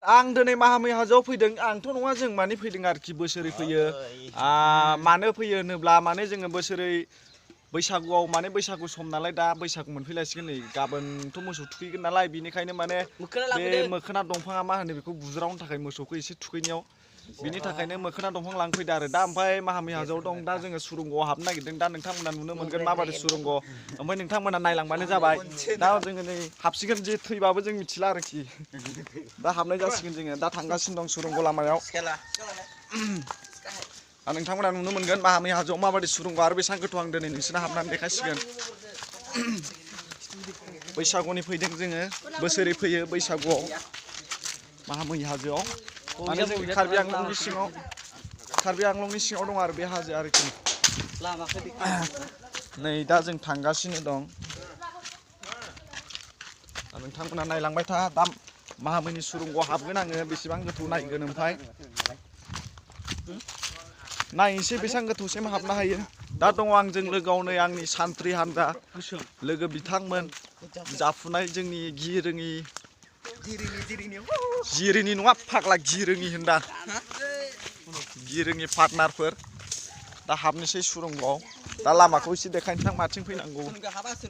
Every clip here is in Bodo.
आं दिनै माहामै हाजोआव फैदों आंथ' नङा जों माने फैदों आरोखि बोसोरै फैयो मानो फैयो होनोब्ला माने जोङो बोसोरै बैसागुआव माने बैसागु सम नालाय दा बैसागु मोनफैलायसिगोन नै गाबोनथ' मोसौ थुखैगोन नालाय बिनिखायनो माने बे मोखोना दंफाङा मा होनो बेखौ बुज्रावनो थाखाय मोसौखौ एसे थुखैनायाव बिनि थाखायनो मोखोना दंफां लांफैदो आरो दा ओमफ्राय माहामै हाजोआव दं दा जोङो सुरंगआव हाबनो नागिरदों दा नोंथांमोना नुनो मोनगोन माबादि सुरंग ओमफ्राय नोंथांमोना नायलांबानो जाबाय दा जोङो नै हाबसिगोन जे थैबाबो जों मिथिला आरोखि दा हाबनाय जासिगोन जोङो दा थांगासिनो दं सुरंग लामायाव दा नोंथांमोना नुनो मोनगोन माहामै हाजोआव माबादि सुरंग आरो बेसेबां गोथौ आं दिनै नोंसोरनो हाबनानै देखायसिगोन बैसागुनि फैदों जोङो बोसोरै फैयो बैसागुआव माहामै हाजोआव माने जों कार्बि आंलंनि सिङाव दं आरो बे हाजोआ आरोखि नै दा जों थांगासिनो दं नोंथांमोना नायलांबाय था दा माहामैनि सुरंगआव हाबगोन आङो बेसेबां गोथौ नायगोन ओमफ्राय नायनोसै बेसेबां गोथौसिम हाबनो हायो दा दङ आंजों लोगोआव नै आंनि सान्थ्रि हान्जा लोगो बिथांमोन जाफुनाय जोंनि गिरोङि नङा फाग्ला गिरोङि होनदां गिरोङि पार्टनारफोर दा हाबनोसै सुरंगआव दा लामाखौ एसे देखायनोसै माथिं फैनांगौ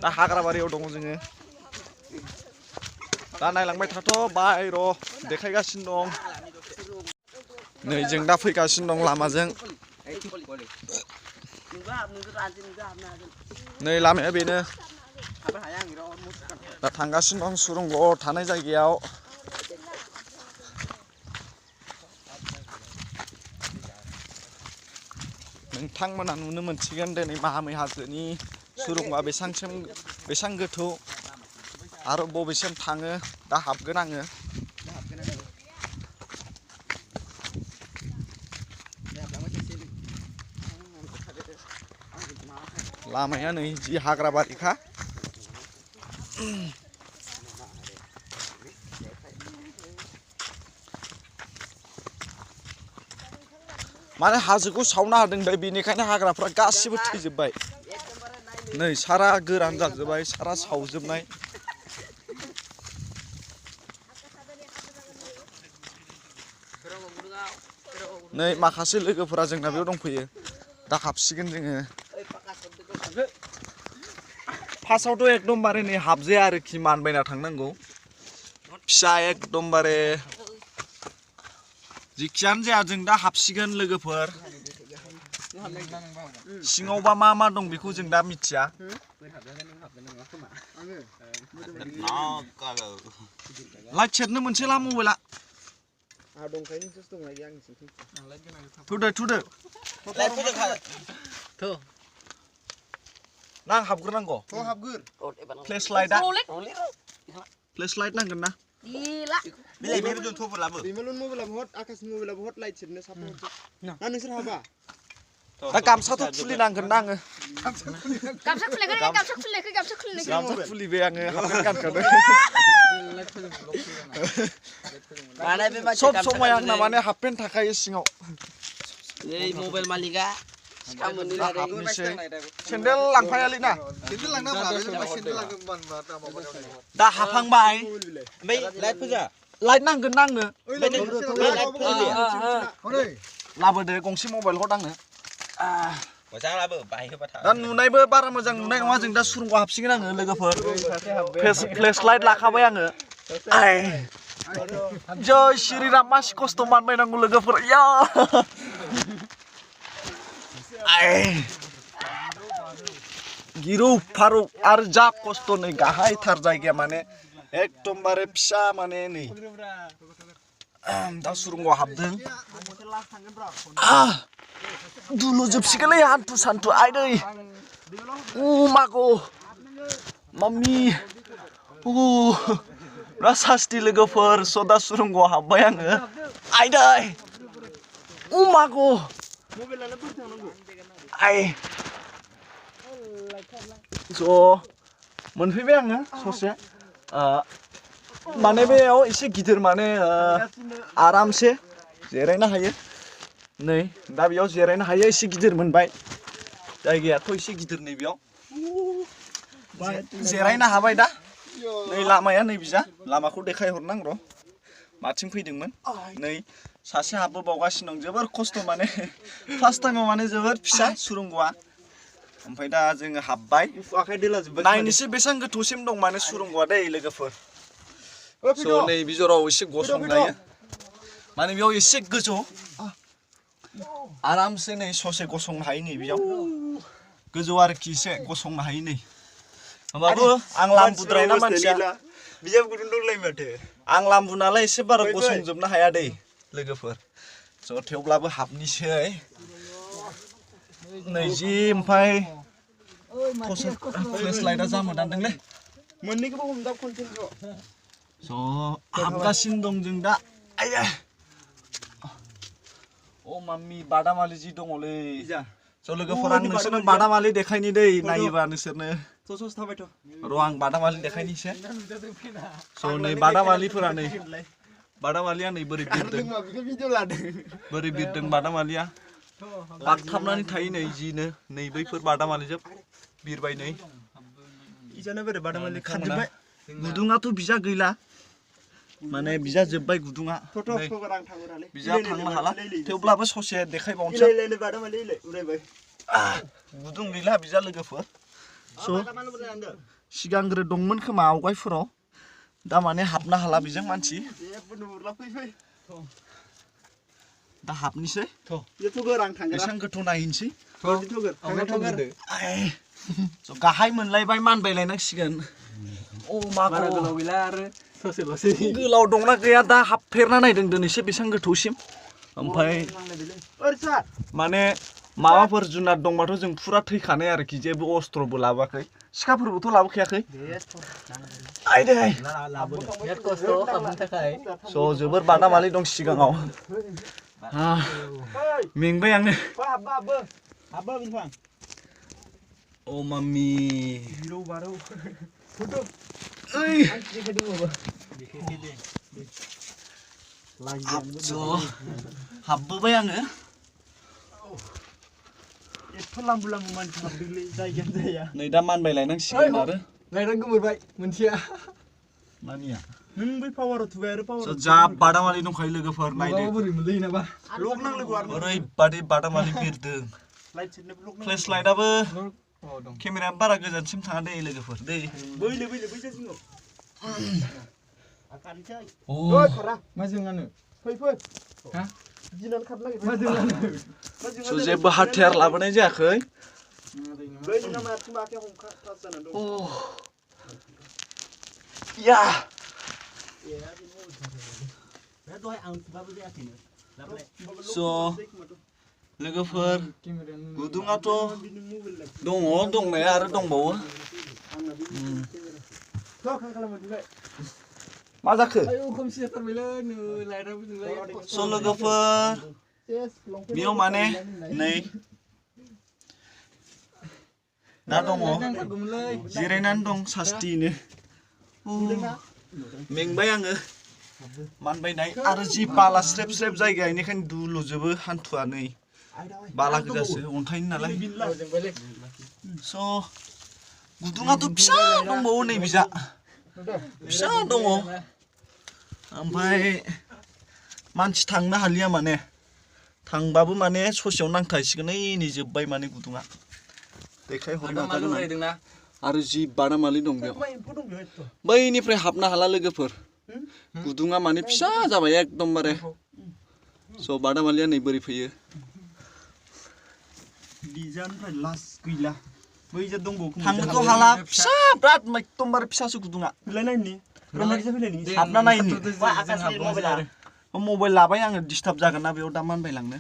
दा हाग्राबारियाव दङ जोङो दा नायलांबाय थाथ' बाय र' देखायगासिनो दं नै जों दा फैगासिनो दं लामाजों नै लामाया बेनो दा थांगासिनो दं सुरंगआव थानाय जायगायाव नोंथांमोना नुनो मोनसिगोन दिनै माहामै हाजोनि सुरंगआ बेसेबां गोथौ आरो बबेसिम थाङो दा हाबगोन आङो लामाया नै जि हाग्रा बारिखा माने हाजोखौ सावना होदों दै बेनिखायनो हाग्राफ्रा गासिबो थैजोबबाय नै सारा गोरान जाजोबबाय सारा सावजोबनाय नै माखासे लोगोफोरा जोंना बेयाव दंफैयो दा हाबसिगोन जोङो फार्स्टआवथ' एकदमबारे नै हाबजाया आरोखि मानबायना थांनांगौ फिसा एकदमबारे जिखियानो जाया जों दा हाबसिगोन लोगोफोर सिङावबा मा दं बेखौ जों दा मिथिया लाइट सेरनो मोनसे ला मबाइला थुदो ना आं हाबग्रोनांगौ फ्लेश लाइट नांगोन ना Bilai meron doon tuh berlabu. Bimalun mo berlabu hot, akas mo berlabu hot light sih, nasa po. Ano sih haba? दा गामसाथ' खुलिनांगोन ना आङो गामसा खुलिबाय आङो हाबगोन गानखादों सब समाय आंना माने हाफ पेन्ट थाखायो सिङाव मबाइल मालिका सेन्देल लांफायालै ना दा हाबहांबाय लाइट नांगोन ना आंनो लाबोदो गंसे मबाइल हट आंनो दा नुनायबो बारा मोजां नुनाय नङा जों दा सुरंगआव हाबसिगोन आङो लोगोफोर फ्लेश लाइट लाखाबाय आङो जय श्रीराम मासि खस्थ' मानबायनांगौ लोगोफोर या गिरौ फारौ आरो जा खस्थ' नै गाहायथार जायगाया माने एकदमबारे फिसा माने नै दा सुरंगआव हाबदों दुलुजोबसिगोनलै हान्थु सान्थु आइदै मागौ माम्मि दा सास्ति लोगोफोर सदा सुरंगआव हाबबाय आङो आइदै मागौ ज' मोनफैबाय आङो ससे माने बेयाव एसे गिदिर माने आरामसे जिरायनो हायो नै दा बेयाव जिरायनो हायो एसे गिदिर मोनबाय जायगायाथ' एसे गिदिर नै बेयाव जिरायनो हाबाय दा नै लामाया नै बिजा लामाखौ देखायहरनां र' माथिं फैदोंमोन नै सासे हाबबोबावगासिनो दं जोबोर खस्थ' माने फार्स्ट टाइमाव माने जोबोर फिसा सुरुंगआ ओमफ्राय दा जोङो हाबबाय आखाइ दोलाजोब्बाय नायनोसै बेसेबां गोथौसिम दं माने सुरुंगआ दै लोगोफोर स' नै बिजराव एसे गसंलायो माने बेयाव एसे गोजौ आरामसे नै ससे गसंनो हायो नै बेयाव गोजौ आरोखि एसे गसंनो हायो नै होमबाबो आं लाम्बुद्रायना मानसिया बिजाब गुदुं दंलाय माथो आं लाम्बु नालाय एसे बारा गसंजोबनो हाया दै लोगोफोर स' थेवब्लाबो हाबनिसै नैजि ओमफ्राय फ्लेश लाइटआ जामोदानदोंलै मोननैखौबो हमदाब खनसेल' स' हाबगासिनो दं जों दा आइया अ माम्मि बादामालि जि दङलै स' लोगोफोर आं नोंसोरनो बादामालि देखायनि दै नायोबा नोंसोरनो सस थाबायथ' र' आं बादामालि देखायनिसै स' नै बादामालिफोरा नै बादामालिया नै बोरै बिरदों बोरै बिरदों बादामालिया बागथाबनानै थायो नै जिनो नै बैफोर बादामालिजों बिरबाय नै इजानो बोरै बादामालि खारजोब्बाय गुदुङाथ' बिजा गैला माने बिजा जोब्बाय गुदुङा बिजा थांनो हाला थेवब्लाबो ससे देखायबावनोसै गुदुं गैला बिजा लोगोफोर स' सिगांग्रो दंमोन खोमा आवगायफोराव दा माने हाबनो हाला बेजों मानसि दा हाबनिसै बेसेबां गोथौ नायनोसै गाहाय मोनलायबाय मानबायलायनांसिगोन अ मा गोलाव गैला आरो ससेल'सै गोलाव दंना गैया दा हाबफेरना नायदों दिनैसो बेसेबां गोथौसिम ओमफ्राय माने माबाफोर जुनार दंबाथ' जों फुरा थैखानाय आरोखि जेबो अस्त्रबो लाबोआखै सिखाफोरबोथ' लाबोखायाखै आइदै स' जोबोर बादामालि दं सिगाङाव मेंबाय आङो अ माम्मि हाबबोबाय आङो नै दा मानबायलायनांसिगोन आरो लाइटआ गोमोरबाय मोनसेया मानिया नों बै पावाराव थुबाय आरो पावाराव जा बादामालि दंखायो लोगोफोर नायदो बोरै मोनलायो नामा लक नांलायगौ आरो ओरैबादि बादामालि बिरदों फ्लेश लाइटआबो केमेराया बारा गोजानसिम थाङा दै लोगोफोर दै बैले जिङाव स' जेबो हाथियार लाबोनाय जायाखै या स' लोगोफोर गुदुङाथ' दङ दंनाया आरो दंबावो मा जाखो स' लोगोफोर बेयाव माने नै दा दङ जिरायनानै दं सास्थिनो मेंबाय आङो मानबायनाय आरो जि बाला स्रेब स्रेब जायगा बेनिखायनो दुलुजोबो हान्थुआ नै बाला गोजासो अन्थाइनि नालाय स' गुदुङाथ' फिसा दंबावो नै बिजा फिसा दङ ओमफ्राय मानसि थांनो हालिया माने थांबाबो माने ससेयाव नांथासिगोन नै जोब्बाय माने गुदुङा देखायहरनो हागोन आरो जि बादामालि दं बेयाव बैनिफ्राय हाबनो हाला लोगोफोर गुदुङा माने फिसा जाबाय एकदमबारे स' बादामालिया नै बोरै फैयो थांनोथ' हाला फिसा बिराद एकदमबारे फिसासो गुदुङा हाबना नायनि मबाइल लाबाय आङो डिस्टार्ब जागोन ना बेयाव दा मानबायलांनो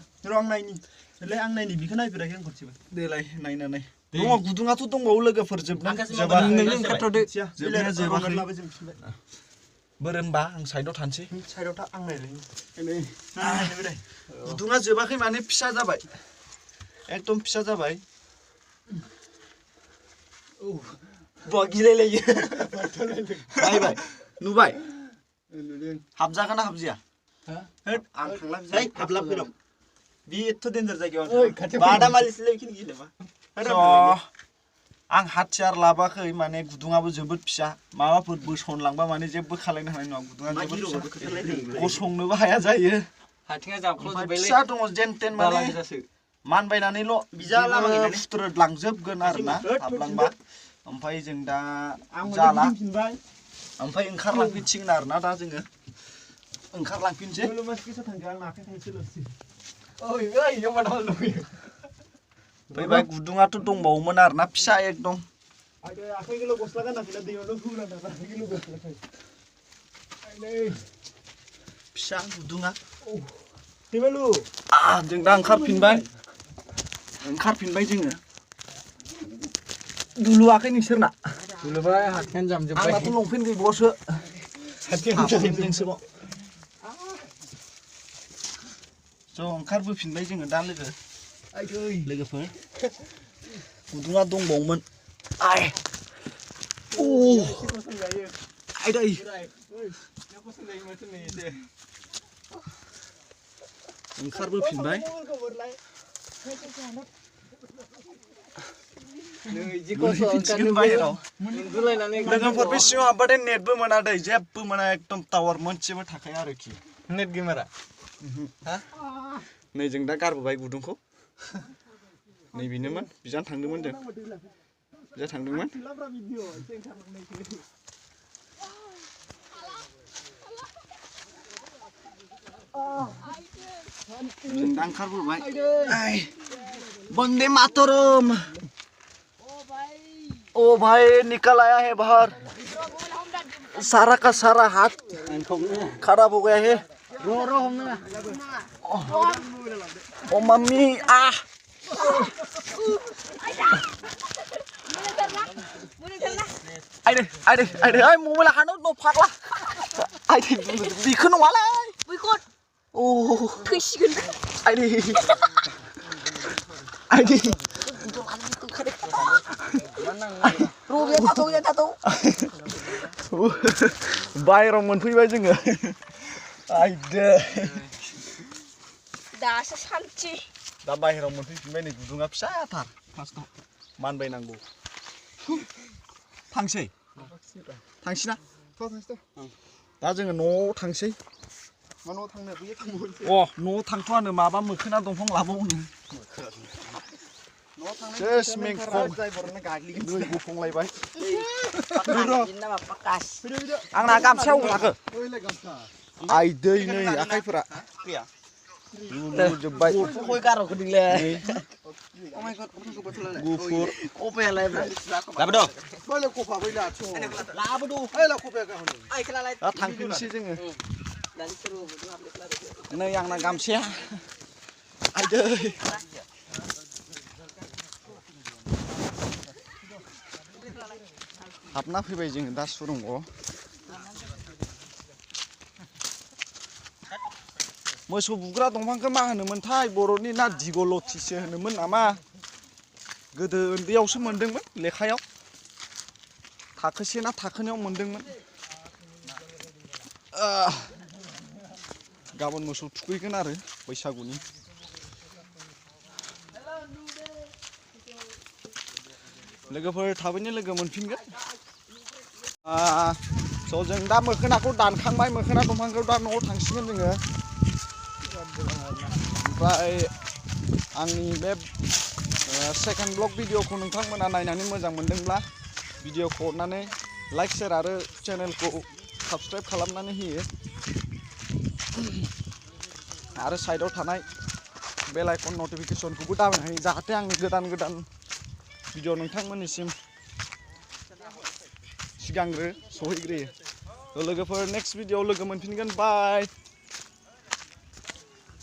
आं नायनि बिखौ नायफेराखै आं खनसेबो देलाय नायनानै दङ गुदुङाथ' दंबावो लोगोफोर जोबनाया जोबाखै बोरै होनबा आं साइडआव थानोसै गुदुङा जोबाखै माने फिसा जाबाय एकदम फिसा जाबाय गिलायलायो नायबाय नुबाय हाबजागोन ना हाबजाया आं थांला हाबला फैलाव बे एथ' डेन्जार जायगायाव बादामालिसोलै आं हाथियार लाबाखै माने गुदुङाबो जोबोद फिसा माबाफोर बोसनलांबा माने जेबो खालायनो हानाय नङा गुदुङा जोबोद फिसा गसंनोबो हाया जायो हाथिङा जाबख्ल'जोब्बायलै फिसा दङ जेन तेन माने मानबायनानैल' फुथ्रोदलांजोबगोन आरोना हाबलांबा ओमफ्राय जों दा जाला ओमफ्राय ओंखारलांफिनसिगोन आरोना दा जोङो ओंखारलांफिनसै फैबाय गुदुङाथ' दंबावोमोन आरोना फिसा एकदम फिसा गुदुङा जों दा ओंखारफिनबाय जोङो दुलुवाखै नोंसोरना दुलुबाय हाथिङानो जामजोब्बाय आंनाथ' लंपेन्ट गैबावसो हाफपेन्टजोंसोबाव ज' ओंखारबोफिनबाय जोङो दा लोगोफोर गुदुङा दंबावोमोन ओंखारबोफिनबाय लोगोफोर बे सिङाव हाबबाथाय नेटबो मोना दै जेबो मोना एकदम टावार मोनसेबो थाखाया आरोखि नेट गेमारा नै जों दा गारबोबाय गुदुंखौ नै बेनोमोन बिजान थांदोंमोन जों बिजा थांदोंमोन जों दा ओंखारबोबाय वंदे मातरम ओ भाई निकल आया है बाहर सारा का सारा हाथ खराब हो गया है ओ मम्मी आइदे मबाइल हानो न फाग्ला आइदे बिखौ नङालाय ओ थैसिगोन आइदे बाहेराव मोनफैबाय जोङो आइदे दासो सानथि दा बाहेराव मोनफैफिनबाय नै गुदुङा फिसाथार फार्स्टआव मानबायनांगौ थांसै ना दा जोङो न'आव थांसै न'आव थांथ'आनो माबा मोखोना दंफां लाबावनो गुफुंलायबाय आंना गामसायाव थाखो आइदै नै आखाइफोरा जोब्बाय गय गार'खोदोंलै गुफुर दा थांफिनसै जोङो नै आंना गामसाया आइदै हाबना फैबाय जोङो दा सुरंगआव मोसौ बुग्रा दंफांखौ मा होनोमोनथाय बर'नि ना दिगलथिसो होनोमोन नामा गोदो उन्दैयावसो मोनदोंमोन लेखायाव थाखोसे ना थाखोनैयाव मोनदोंमोन गाबोन मोसौ थुखैगोन आरो बैसागुनि लोगोफोर थाबैनो लोगो मोनफिनगोन स' जों दा मोखोनाखौ दानखांबाय मोखोना दंफांखौ दा न'आव थांसिगोन जोङो ओमफ्राय आंनि बे सेकेन्ड ब्लग भिडिअखौ नोंथांमोना नायनानै मोजां मोनदोंब्ला भिडिअखौ अननानै लाइक शेयार आरो चेनेलखौ साबस्क्राइब खालामनानै होयो आरो साइडआव थानाय बेल आइकन नटिफिकेसनखौबो दाबायनानै जाहाथे आंनि गोदान भिडिअ नोंथांमोननिसिम सिगांग्रो सहैग्रोयो लोगोफोर नेक्स्ट भिडिअआव लोगो मोनफिनगोन बाय